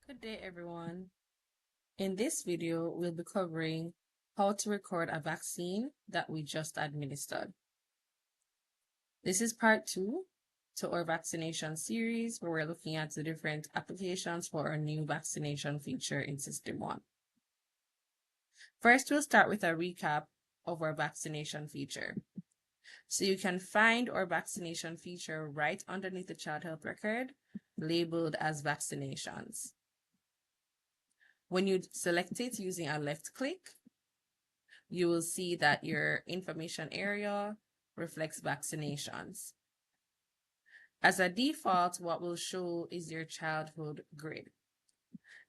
Good day, everyone. In this video, we'll be covering how to record a vaccine that we just administered. This is part 2 to our vaccination series, where we're looking at the different applications for our new vaccination feature in SystmOne. First, we'll start with a recap of our vaccination feature. So you can find our vaccination feature right underneath the child health record, labeled as Vaccinations. When you select it using a left click, you will see that your information area reflects vaccinations. As a default, what will show is your childhood grid.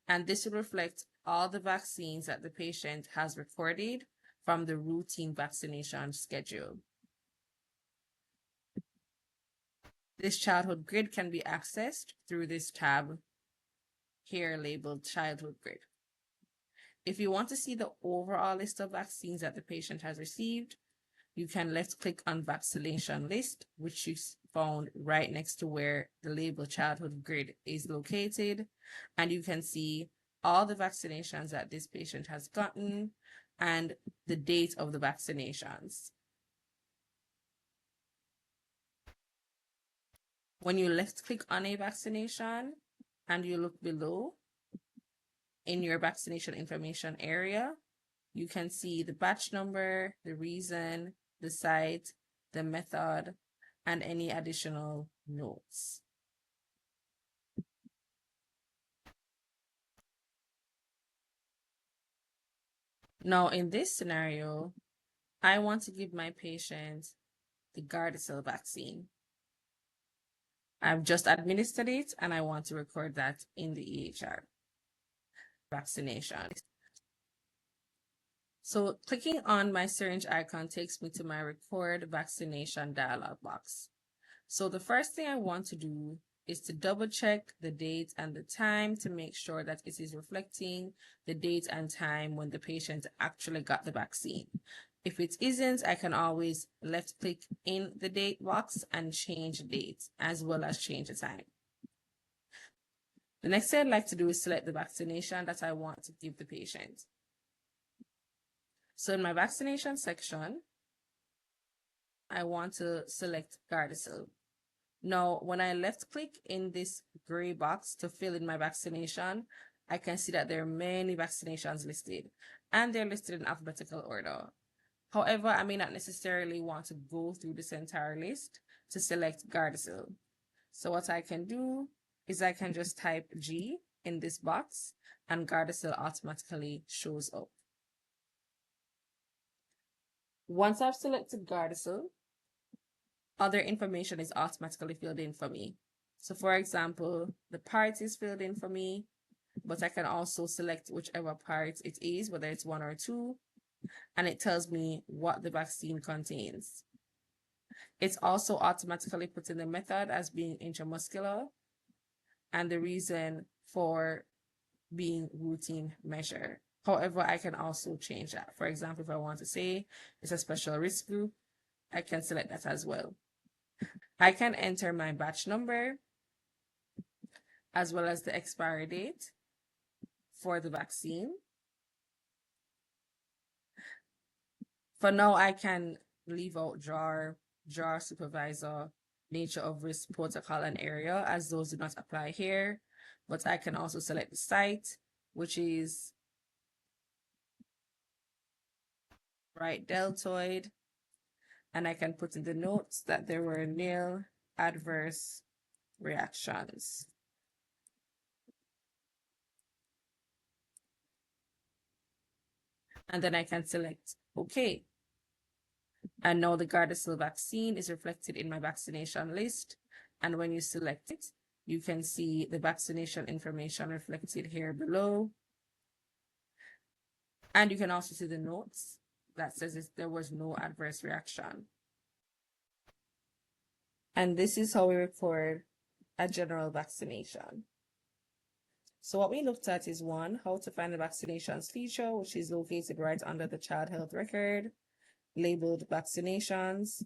And this will reflect all the vaccines that the patient has recorded from the routine vaccination schedule. This childhood grid can be accessed through this tab here labeled Childhood Grid. If you want to see the overall list of vaccines that the patient has received, you can left click on Vaccination List, which is found right next to where the label Childhood Grid is located. And you can see all the vaccinations that this patient has gotten and the date of the vaccinations. When you left click on a vaccination and you look below in your vaccination information area, you can see the batch number, the reason, the site, the method, and any additional notes. Now, in this scenario, I want to give my patient the Gardasil vaccine. I've just administered it and I want to record that in the EHR. Vaccination. So clicking on my syringe icon takes me to my record vaccination dialog box. So the first thing I want to do is to double check the date and the time to make sure that it is reflecting the date and time when the patient actually got the vaccine. If it isn't, I can always left click in the date box and change the date as well as change the time. The next thing I'd like to do is select the vaccination that I want to give the patient. So in my vaccination section, I want to select Gardasil. Now, when I left click in this gray box to fill in my vaccination, I can see that there are many vaccinations listed and they're listed in alphabetical order. However, I may not necessarily want to go through this entire list to select Gardasil. So what I can do is I can just type G in this box and Gardasil automatically shows up. Once I've selected Gardasil, other information is automatically filled in for me. So for example, the part is filled in for me, but I can also select whichever part it is, whether it's 1 or 2, and it tells me what the vaccine contains. It's also automatically put in the method as being intramuscular and the reason for being routine measure. However, I can also change that. For example, if I want to say it's a special risk group, I can select that as well. I can enter my batch number as well as the expiry date for the vaccine. For now, I can leave out jar, supervisor, nature of risk, protocol, and area, as those do not apply here. But I can also select the site, which is right deltoid, and I can put in the notes that there were nil adverse reactions. And then I can select OK. And now the Gardasil vaccine is reflected in my vaccination list. And when you select it, you can see the vaccination information reflected here below. And you can also see the notes that says there was no adverse reaction. And this is how we record a general vaccination. So what we looked at is 1, how to find the vaccinations feature, which is located right under the child health record, labeled vaccinations.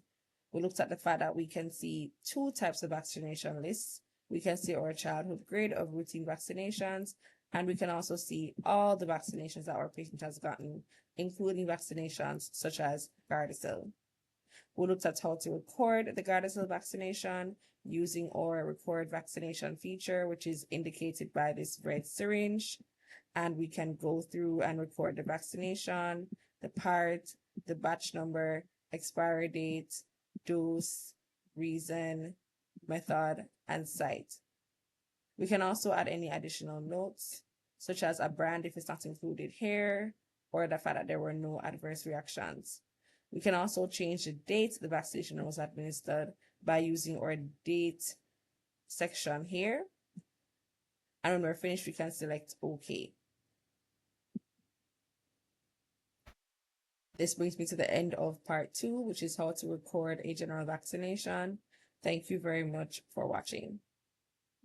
We looked at the fact that we can see 2 types of vaccination lists. We can see our childhood grid of routine vaccinations, And we can also see all the vaccinations that our patient has gotten, including vaccinations such as Gardasil. We looked at how to record the Gardasil vaccination using our record vaccination feature, which is indicated by this red syringe. And we can go through and record the vaccination, the part, the batch number, expiry date, dose, reason, method, and site. We can also add any additional notes, such as a brand if it's not included here, or the fact that there were no adverse reactions. We can also change the date the vaccination was administered by using our date section here. And when we're finished, we can select OK. This brings me to the end of part 2, which is how to record a general vaccination. Thank you very much for watching.